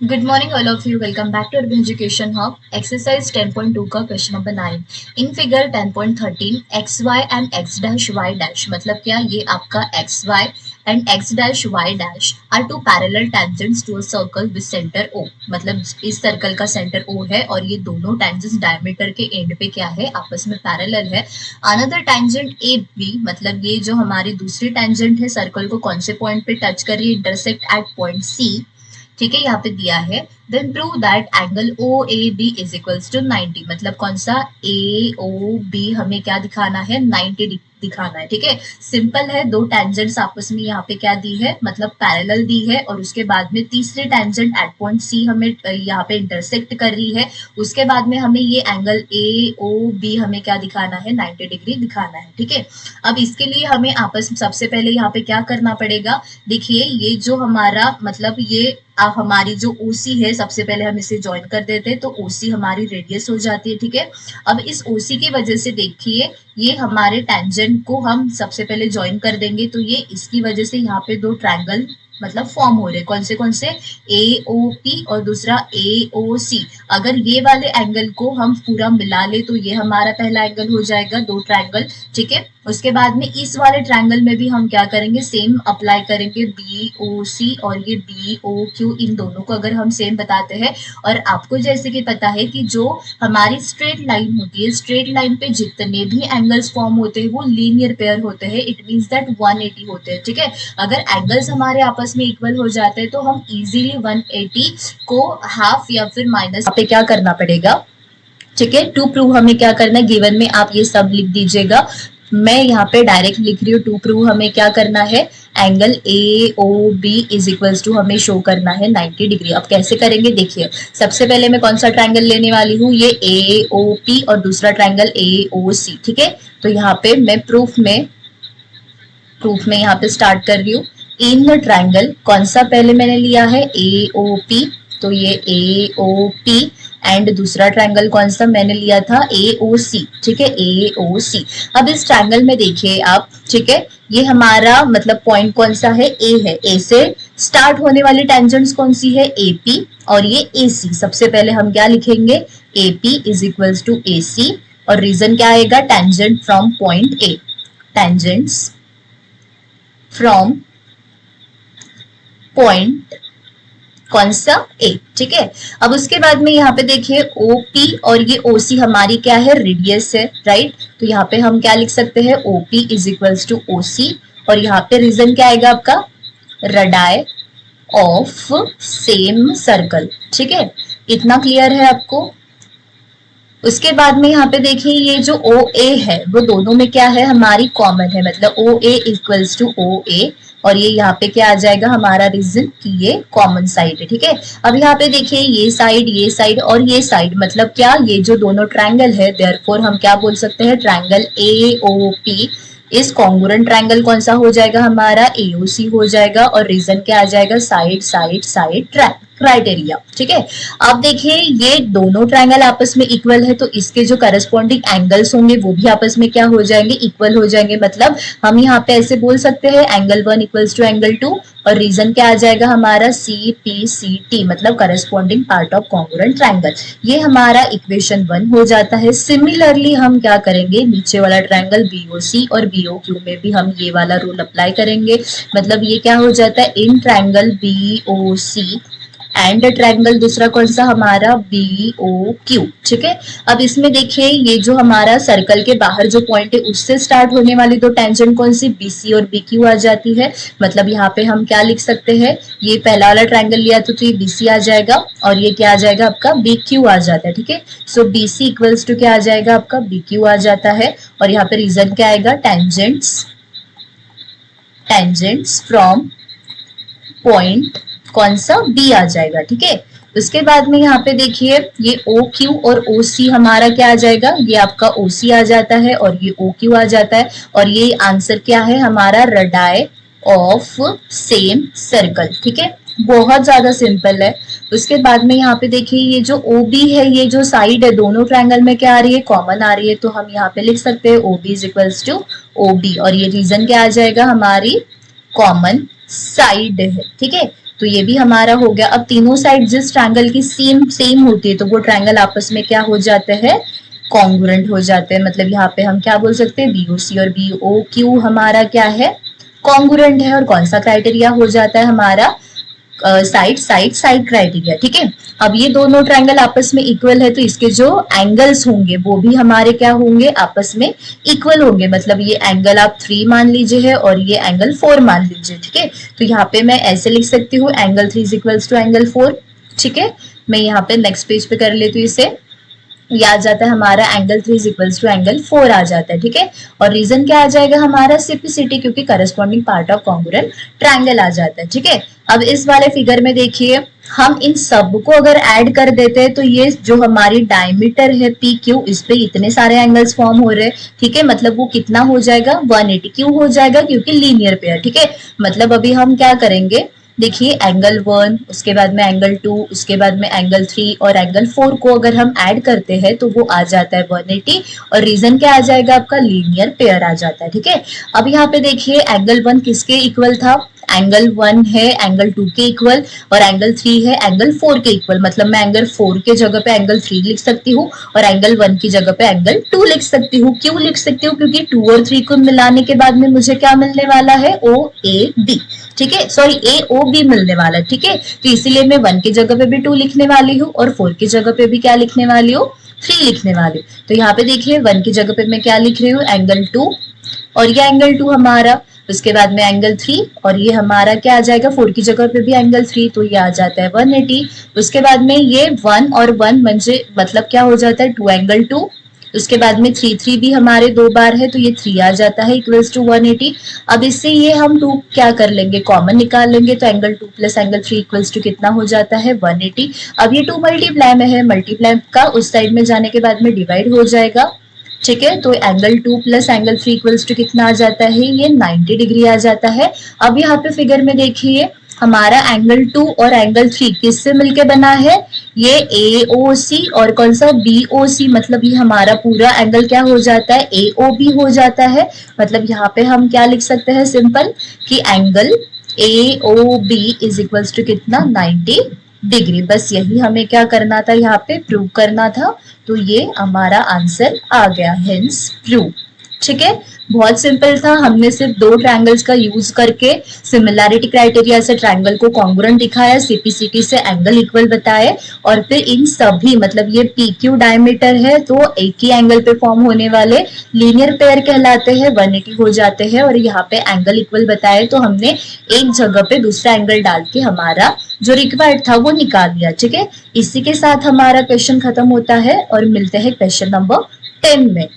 Good morning, all of you. Welcome back to Urban Education Hub. Exercise 10.2 का question number 9. In figure 10.13 x y and x dash y dash मतलब क्या, ये आपका x y and x dash y dash are two parallel tangents to a circle with centre O. मतलब इस circle का centre O है और ये दोनों टेंजेंट्स डायमीटर के एंड पे क्या है, आपस में पैरेलल है. अनदर टेंजेंट ए बी मतलब ये जो हमारी दूसरी टेंजेंट है सर्कल को कौन से पॉइंट पे टच कर रही है, इंटरसेक्ट एट पॉइंट सी. ठीक है, यहाँ पे दिया है. Then prove that angle O A B is equals to 90. मतलब कौन सा, ए ओ बी हमें क्या दिखाना है, 90 दिखाना है. ठीक है, सिंपल है. दो टेंजेंट्स आपस में यहाँ पे क्या दी है, मतलब पैरेलल दी है और उसके बाद में तीसरी टेंजेंट एट पॉइंट सी हमें यहाँ पे इंटरसेक्ट कर रही है. उसके बाद में हमें ये एंगल ए ओ बी हमें क्या दिखाना है, 90 डिग्री दिखाना है. ठीक है, अब इसके लिए हमें आपस में सबसे पहले यहाँ पे क्या करना पड़ेगा. देखिए, ये जो हमारा मतलब ये हमारी जो OC है, सबसे पहले हम इसे ज्वाइन कर देते हैं तो OC हमारी रेडियस हो जाती है. ठीक है, अब इस OC की वजह से देखिए ये हमारे टेंजेंट को हम सबसे पहले ज्वाइन कर देंगे तो ये इसकी वजह से यहाँ पे दो ट्रायंगल मतलब फॉर्म हो रहे हैं. कौन से AOP और दूसरा AOC. अगर ये वाले एंगल को हम पूरा मिला ले तो ये हमारा पहला एंगल हो जाएगा, दो ट्रायंगल. ठीक है, उसके बाद में इस वाले ट्रायंगल में भी हम क्या करेंगे, सेम अप्लाई करेंगे, BOC और ये BOQ, इन दोनों को अगर हम सेम बताते हैं. और आपको जैसे कि पता है कि जो हमारी स्ट्रेट लाइन होती है, स्ट्रेट लाइन पे जितने भी एंगल्स फॉर्म होते हैं वो लीनियर पेयर होते हैं. इट मीन्स दैट 180 होते हैं. ठीक है, अगर एंगल्स हमारे आपस में इक्वल हो जाते हैं तो हम इजीली 180 को हाफ या फिर माइनस पे क्या करना पड़ेगा. ठीक है, टू प्रूव हमें क्या करना है, गिवन में आप ये सब लिख दीजिएगा. मैं यहाँ पे डायरेक्ट लिख रही हूँ. टू प्रूव हमें क्या करना है, angle AOB is equals to हमें शो करना है 90 डिग्री. अब कैसे करेंगे देखिए, सबसे पहले मैं कौन सा ट्रायंगल लेने वाली हूँ, ये AOP और दूसरा ट्रायंगल AOC. ठीक है, तो यहाँ पे मैं प्रूफ में यहाँ पे स्टार्ट कर रही हूँ. इन ट्रायंगल कौन सा पहले मैंने लिया है, AOP, तो ये AOP एंड दूसरा ट्रायंगल कौन सा मैंने लिया था, AOC. ठीक है, AOC. अब इस ट्रायंगल में देखिए आप, ठीक है, ये हमारा मतलब पॉइंट कौन सा है, A है. A से स्टार्ट होने वाली टेंजेंट्स कौन सी है, AP और ये AC. सबसे पहले हम क्या लिखेंगे, AP is equals to AC और रीजन क्या आएगा, tangent from point A. Tangents from point कौन सा, A. ठीक है, अब उसके बाद में यहाँ पे देखिए OP और ये OC हमारी क्या है, रेडियस है, राइट. तो यहाँ पे हम क्या लिख सकते हैं, OP is equals to OC और यहाँ पे रीजन क्या आएगा आपका, रेडाई ऑफ सेम सर्कल. ठीक है, इतना क्लियर है आपको. उसके बाद में यहाँ पे देखिए ये जो OA है वो दोनों में क्या है, हमारी कॉमन है. मतलब OA इक्वल्स टू OA और ये यहाँ पे क्या आ जाएगा हमारा रीजन कि ये कॉमन साइड है. ठीक है, अब यहाँ पे देखिए ये साइड और ये साइड मतलब क्या, ये जो दोनों ट्रायंगल है, देयरफॉर हम क्या बोल सकते हैं, ट्रायंगल AOP इस कॉन्ग्रुएंट ट्रायंगल कौन सा हो जाएगा, हमारा AOC हो जाएगा. और रीजन क्या आ जाएगा, साइड क्राइटेरिया. ठीक है, अब देखिए ये दोनों ट्रायंगल आपस में इक्वल है तो इसके जो करस्पॉन्डिंग एंगल्स होंगे वो भी आपस में क्या हो जाएंगे, इक्वल हो जाएंगे. मतलब हम यहाँ पे ऐसे बोल सकते हैं एंगल 1 इक्वल्स टू एंगल 2 और रीजन क्या आ जाएगा हमारा, CPCT मतलब corresponding part of congruent triangle. ये हमारा इक्वेशन 1 हो जाता है. सिमिलरली हम क्या करेंगे, नीचे वाला ट्रायंगल BOC और BOQ में भी हम ये वाला रूल अप्लाई करेंगे. मतलब ये क्या हो जाता है, in triangle BOC and triangle दूसरा कौन सा हमारा, BOQ. ठीक है, अब इसमें देखिए ये जो हमारा सर्कल के बाहर जो पॉइंट है उससे स्टार्ट होने वाली दो टेंजेंट कौन सी, BC और BQ आ जाती है. मतलब यहाँ पे हम क्या लिख सकते हैं, ये पहला वाला ट्रायंगल लिया तो ये BC आ जाएगा और ये क्या आ जाएगा आपका, BQ आ जाता है. ठीक है, सो BC इक्वल्स टू क्या आ जाएगा आपका, BQ आ जाता है. और यहाँ पे रीजन क्या आएगा, टेंजेंट्स फ्रॉम पॉइंट कौन सा, B आ जाएगा. ठीक है, उसके बाद में यहाँ पे देखिए ये OQ और OC हमारा क्या आ जाएगा, ये आपका OC आ जाता है और ये OQ आ जाता है. और ये आंसर क्या है हमारा, रेडाई ऑफ सेम सर्कल. ठीक है, बहुत ज्यादा सिंपल है. उसके बाद में यहाँ पे देखिए ये जो OB है, ये जो साइड है दोनों ट्रायंगल में क्या आ रही है, कॉमन आ रही है. तो हम यहाँ पे लिख सकते हैं OB is equals to OB और ये रीजन क्या आ जाएगा हमारी, कॉमन साइड है, ठीक है। तो ये भी हमारा हो गया। अब तीनों साइड जिस ट्रायंगल की सेम होती है तो वो ट्रायंगल आपस में क्या हो जाते हैं, कॉन्ग्रुएंट हो जाते हैं। मतलब यहाँ पे हम क्या बोल सकते हैं, बीओसी और बीओक्यू हमारा क्या है, कॉन्ग्रुएंट है। और कौन सा क्राइटेरिया हो जाता है हमारा, साइड क्राइटेरिया, ठीक है। अब ये दोनों ट्रायंगल आपस में इक्वल है तो इसके जो एंगल्स होंगे वो भी हमारे क्या होंगे, आपस में इक्वल होंगे। मतलब ये एंगल आप 3 मान लीजिए है और ये एंगल 4 मान लीजिए, ठीक है। तो यहाँ पे मैं ऐसे लिख सकती हूँ angle 3 is equals to angle 4, ठीक है। मैं यहाँ पे नेक्स्ट पेज पे कर लेती हूँ इसे। ये आ जाता है हमारा angle 3 is equals to angle 4 आ जाता है, ठीक है। और रीजन क्या आ जाएगा हमारा, सिपिसिटी, क्योंकि corresponding part of congruent triangle आ जाता है, ठीक है। अब इस वाले फिगर में देखिए, हम इन सब को अगर ऐड कर देते हैं तो ये जो हमारी डायमीटर है पी क्यू, इस पे इतने सारे एंगल्स फॉर्म हो रहे हैं, ठीक है। मतलब वो कितना हो जाएगा, 180 क्यों हो जाएगा, क्योंकि लीनियर पेयर, ठीक है। मतलब अभी हम क्या करेंगे, देखिए एंगल 1, उसके बाद में एंगल 2, उसके बाद में एंगल 3 और एंगल 4 को अगर हम ऐड करते हैं तो वो आ जाता है 180। और रीजन क्या आ जाएगा आपका, लीनियर पेयर आ जाता है, ठीक है। अब यहाँ पे देखिए एंगल 1 किसके इक्वल था, एंगल 1 है एंगल 2 के इक्वल और एंगल 3 है एंगल 4 के इक्वल। मतलब मैं एंगल 4 के जगह पे एंगल 3 लिख सकती हूँ और एंगल 1 की जगह पे एंगल 2 लिख सकती हूँ। क्यों लिख सकती हूँ, क्योंकि 2 और 3 को मिलाने के बाद में मुझे क्या मिलने वाला है, ओ ए बी, ठीक है। सॉरी, ए ओ बी मिलने वाला है, ठीक है। तो इसीलिए मैं 1 की जगह पे भी 2 लिखने वाली हूँ और 4 की जगह पे भी क्या लिखने वाली हूँ, 3 लिखने वाली हूँ। तो यहाँ पे देखिए 1 की जगह पे मैं क्या लिख रही हूँ, एंगल 2 और ये एंगल 2 हमारा, उसके बाद में एंगल 3 और ये हमारा क्या आ जाएगा, 4 की जगह पे भी एंगल 3, तो ये आ जाता है 180। उसके बाद में ये 1 और 1 मतलब क्या हो जाता है, 2 एंगल 2। उसके बाद में 3 भी हमारे 2 बार है तो ये 3 आ जाता है इक्वल्स टू 180। अब इससे ये हम 2 क्या कर लेंगे, कॉमन निकाल लेंगे। तो angle 2 plus angle 3 equals to कितना हो जाता है, 180। अब ये 2 मल्टीप्लाई में है, मल्टीप्लाई का उस साइड में जाने के बाद में डिवाइड हो जाएगा, ठीक है। तो angle 2 plus angle 3 equals to कितना आ जाता है, ये 90 डिग्री आ जाता है। अब यहाँ पे फिगर में देखिए हमारा एंगल 2 और एंगल 3 किससे मिलके बना है, ये AOC और कौन सा BOC। मतलब ये हमारा पूरा एंगल क्या हो जाता है, AOB हो जाता है। मतलब यहाँ पे हम क्या लिख सकते हैं, सिंपल कि angle AOB is equals to कितना, 90 डिग्री। बस यही हमें क्या करना था, यहाँ पे प्रूव करना था। तो ये हमारा आंसर आ गया, हेंस प्रूव, ठीक है। बहुत सिंपल था, हमने सिर्फ 2 ट्रायंगल्स का यूज करके सिमिलैरिटी क्राइटेरिया से ट्रायंगल को कॉन्ग्रुएंट दिखाया, सिपिसिटी से एंगल इक्वल बताए और फिर इन सभी, मतलब ये PQ डायमीटर है तो एक ही एंगल पे फॉर्म होने वाले लीनियर पेयर कहलाते हैं, 180 हो जाते हैं। और यहाँ पे एंगल इक्वल बताए तो हमने एक जगह पे दूसरा एंगल डाल के हमारा जो रिक्वायर्ड था वो निकाल लिया, ठीक है। इसी के साथ हमारा क्वेश्चन खत्म होता है और मिलते हैं क्वेश्चन नंबर 10 में।